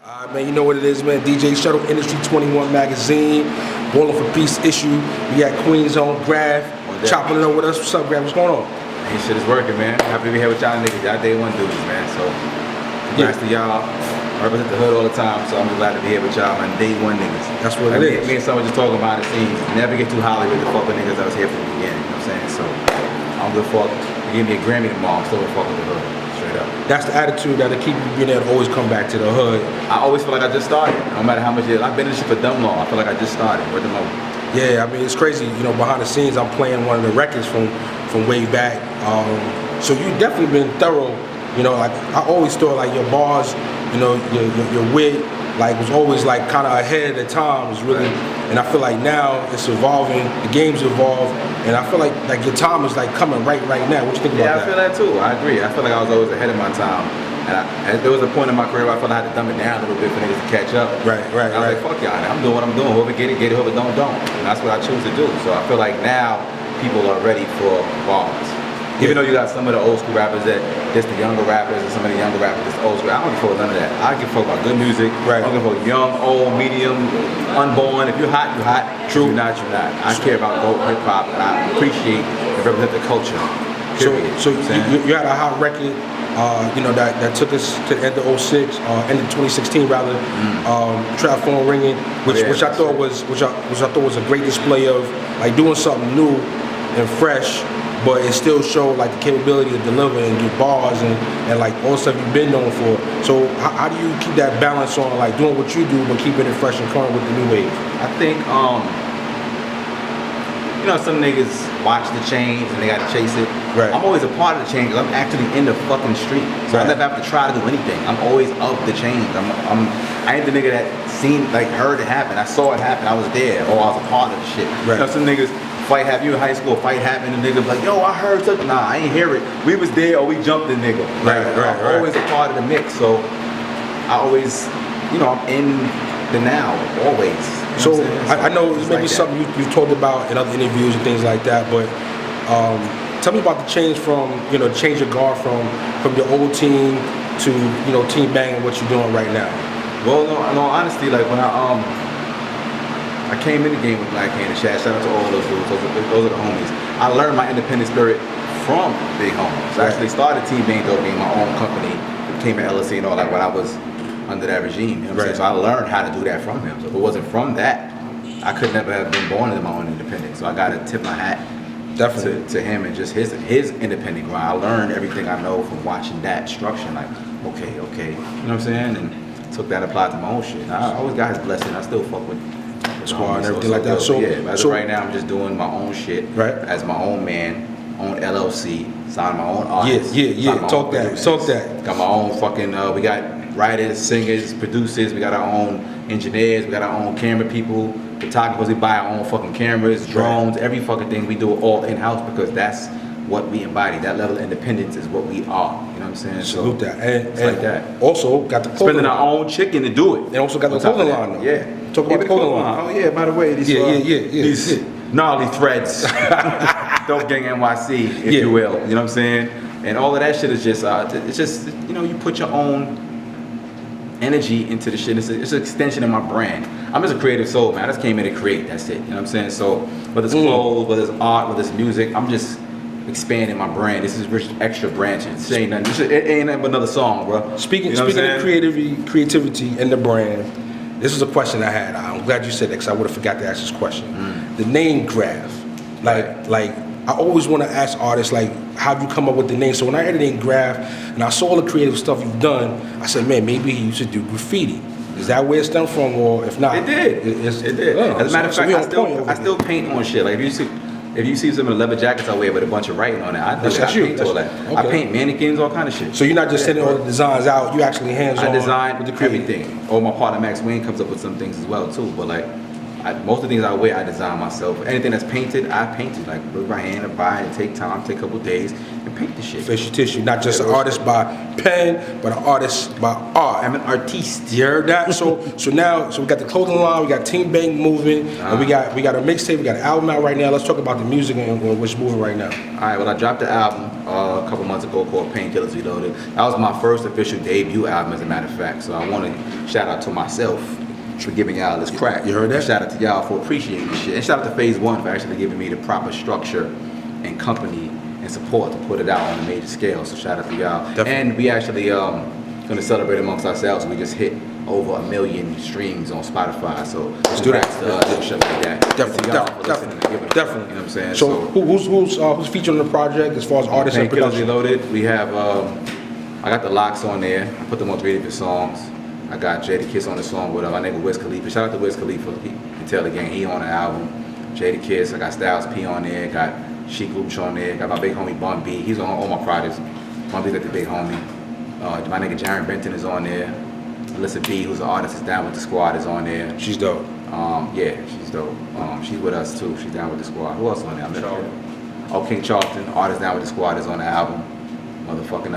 Man, you know what it is, man. DJ Shuttle Industry 21 magazine, Ballin' for Peace issue. We got Queen's own Grafh, chopping it up with us. What's up, Grafh? What's going on? Hey, shit is working, man. Happy to be here with y'all niggas. Y'all day one dudes, man. So, congrats to y'all. I represent the hood all the time, so I'm glad to be here with y'all, man. Day one niggas. That's what it is. Me and someone just talking behind the scenes. Never get too Hollywood to fuck with niggas that was here from the beginning. You know what I'm saying? So, I don't give a fuck. You give me a Grammy tomorrow, I'm still gonna fuck with the hood. Straight up. That's the attitude that'll keep you being able to always come back to the hood. I always feel like I just started. No matter how much years. I've been in this shit for dumb long. I feel like I just started. Word the moment. Yeah, I mean, it's crazy. You know, behind the scenes, I'm playing one of the records from way back. So you've definitely been thorough. You know, like I always thought, like your bars, you know, your wit, like was always like kind of ahead of the time. Was really, and I feel like now it's evolving. The game's evolved, and I feel like your time is like coming right now. What you think about that? Yeah, I feel that too. I agree. I feel like I was always ahead of my time. And there was a point in my career where I felt like I had to dumb it down a little bit for niggas to catch up. Right. I was like, fuck y'all, I'm doing what I'm doing. Whoever get it, whoever don't. And that's what I choose to do. So I feel like now people are ready for bars. Even though you got some of the old school rappers that just the younger rappers and some of the younger rappers just old school. I don't give a fuck about none of that. I give a fuck about good music. Right. I don't give a fuck young, old, medium, unborn. If you're hot, you're hot. True. If you're not, you're not. I care about dope hip hop and I appreciate and represent the culture. Period. So you had a hot record, you know, that took us to the end of 06, end of 2016 rather. Trap phone ringing, which I thought was a great display of like doing something new and fresh, but it still showed like the capability to deliver and get bars and like all the stuff you've been known for. So how do you keep that balance on like doing what you do but keeping it fresh and current with the new wave? I think you know, some niggas watch the change and they gotta chase it. Right. I'm always a part of the change because I'm actually in the fucking street. So I never have to try to do anything. I'm always of the change. I ain't the nigga that heard it happen. I saw it happen. I was there, or I was a part of the shit. Right. You know, some niggas fight happen. You in high school, fight happened, and niggas like, yo, I heard something. Nah, I ain't hear it. We was there, or we jumped the nigga. Right. I'm always a part of the mix. So I always, you know, I'm in the now, always. So I know it's maybe like something you've talked about in other interviews and things like that, but tell me about the change from, you know, change your guard from your old team to, you know, Team Bang and what you're doing right now. Well, no, honestly, like when I came in the game with Black Hand and Shad, shout out to all those dudes, those are the homies. I learned my independent spirit from big homies. I actually started Team Bang though being my own company, became an LLC and all that when I was under that regime, you know what I'm saying? So I learned how to do that from him. So if it wasn't from that, I could never have been born into my own independence. So I gotta tip my hat to him and just his independent grind. I learned everything I know from watching that structure, like, okay, you know what I'm saying? And took that applied to my own shit. And I always got his blessing. I still fuck with squad and everything like that. So yeah, as of right now I'm just doing my own shit as my own man, own LLC, sign my own artists. Yeah. Talk that. Got my own fucking we got writers, singers, producers, we got our own engineers, we got our own camera people, photographers, we buy our own fucking cameras, drones, every fucking thing. We do it all in-house because that's what we embody. That level of independence is what we are. You know what I'm saying? Salute that. And like that. Also got the clothing spending our own chicken to do it. And also got the clothing line though. Yeah. Talk about the clothing line. Oh yeah, by the way, these gnarly threads. Dope Gang NYC, if you will. You know what I'm saying? And all of that shit is just it's just, you know, you put your own energy into the shit. It's an extension of my brand. I'm just a creative soul, man. I just came in to create. That's it. You know what I'm saying? So whether it's clothes, whether it's art, whether it's music, I'm just expanding my brand. This is extra branches. It ain't nothing. It ain't nothing but another song, bro. Speaking of creativity and the brand, this is a question I had. I'm glad you said that because I would have forgot to ask this question. The name Grafh, like I always want to ask artists, like, how'd you come up with the name? So when I heard the name Grafh and I saw all the creative stuff you've done, I said, man, maybe he used to do graffiti. Is that where it stemmed from, or if not? It did. It did. As a matter of fact, I still paint on shit. Like if you see some of the leather jackets I wear with a bunch of writing on it, I paint all that. Okay. I paint mannequins, all kind of shit. So you're not just sending all the designs out, you actually hands-on. I design with everything. Or my partner Max Wayne comes up with some things as well too. But like, most of the things I wear, I design myself. Anything that's painted, I painted. Like with my hand, I buy it, take time, take a couple days, and paint the shit. Fishy tissue, not just an artist by pen, but an artist by art. I'm an artiste. You heard that? So now we got the clothing line, we got Team Bank moving, and we got a mixtape, we got an album out right now. Let's talk about the music and what's moving right now. All right, well, I dropped the album a couple months ago called Painkillers Reloaded. That was my first official debut album, as a matter of fact. So I want to shout out to myself for giving y'all this crack. You heard that? And shout out to y'all for appreciating this shit. And shout out to Phase 1 for actually giving me the proper structure and company and support to put it out on a major scale. So shout out to y'all. Definitely. And we actually gonna celebrate amongst ourselves. We just hit over 1 million streams on Spotify. So let's do that. To us and shit like that. Definitely. You know what I'm saying? So who's featured on the project as far as artists and Painkillers production? Reloaded. We have I got the Locks on there. I put them on 3 different songs. I got Jadakiss on the song with my nigga Wiz Khalifa. Shout out to Wiz Khalifa. He can tell the gang he on the album. Jadakiss. I got Styles P on there. Got Sheik Luch on there. Got my big homie Bun B. He's on all my projects. Bun B's like the big homie. My nigga Jaren Benton is on there. Alyssa B, who's an artist, is down with the squad, is on there. She's dope. Yeah, she's dope. She's with us too. She's down with the squad. Who else on there? Oh, King Charlton, artist down with the squad, is on the album. Motherfucking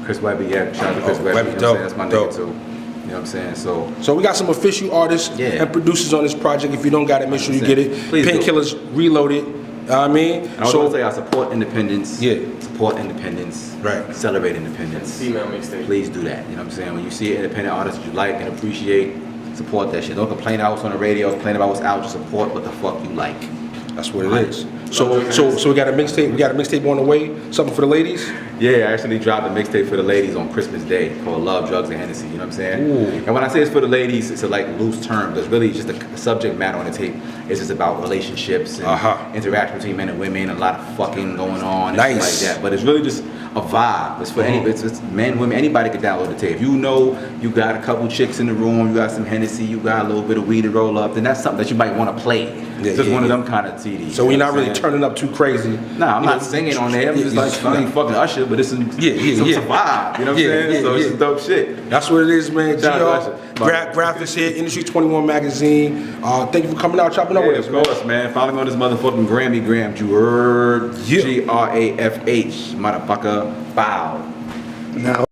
Chris Webby, yeah. Shout out to Chris Webby. You know what I'm saying? That's my nigga too. You know what I'm saying? So we got some official artists and producers on this project. If you don't got it, make sure you get it. Please Painkillers Reloaded. I mean, and I was going to say, I support independence. Yeah. Support independence. Right. Celebrate independence. Female mixtape. Please do that. You know what I'm saying? When you see an independent artist you like and appreciate, support that shit. Don't complain about what's on the radio, complain about what's out. Just support what the fuck you like. That's what it is. So we got a mixtape. We got a mixtape on the way. Something for the ladies. Yeah, I actually dropped a mixtape for the ladies on Christmas Day called Love, Drugs, and Hennessy. You know what I'm saying? Ooh. And when I say it's for the ladies, it's a like loose term. There's really just the subject matter on the tape. It's just about relationships and interaction between men and women. A lot of fucking going on. And Nice. shit like that. But it's really just a vibe. It's for it's men, women, anybody can download the tape. If you know you got a couple chicks in the room, you got some Hennessy, you got a little bit of weed to roll up, then that's something that you might want to play. Just one of them kind of CDs. So we're not really turning up too crazy. Nah, I'm not singing on there. I'm just like funny fucking Usher, but it's a vibe. You know what I'm saying? So it's some dope shit. That's what it is, man. Shout out to Usher. Graph is here, Industry 21 magazine. Thank you for coming out, chopping up with us, of course, man. Follow me on this motherfucking Grammy Gram. You heard? Yeah. Grafh, motherfucker. Bow. Now.